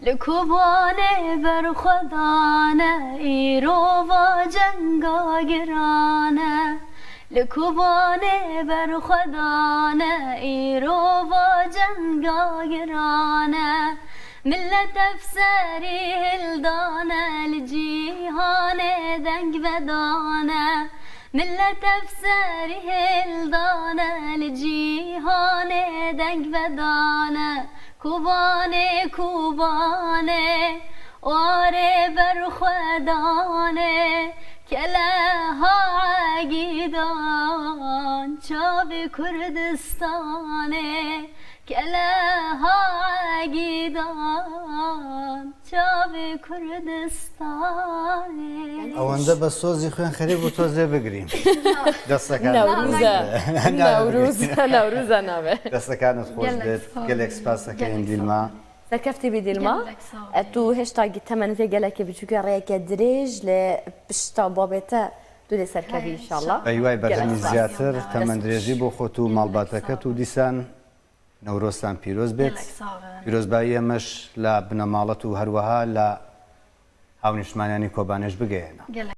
لکوبانه بر خدانه ایرو و جنگا گرانه لکوبانه بر خدانه ایرو و جنگا گرانه ملت افسری هلدانه لجیهان دنگ بدانه ملت افسری هلدانه لجیهان دنگ بدانه کوبانه کوبانه واره بر خدانه کلها عگیدان چاو کردستانه کلها عگیدان چاو کردستانه ئەوەندە بە سۆزی خوێن خەریب و تۆزێ بگرین دەستەکان نەوروزە ناوێ دەستەکانت خۆش بێت گەلێک سپاس دەکەین دیلما سەرکەفتی بیدیلما تو هێشتا تەمەنتێ گەلێکی بچووکە ڕێیەکە درێژ لە پشتا بابێتە دوو لێ سەرکەوی ئینشاءڵڵا بەیوای بەرهەمی زیاتر تەمەند درێژی بۆ خۆت و ماڵباتەکەت و دیسان نەورۆستان پیرۆز بێت پیرۆزبایی ئەمەش لە بنەماڵەت و هەروەها لە هاونیشتمانیانی کۆبانێش بگەێنە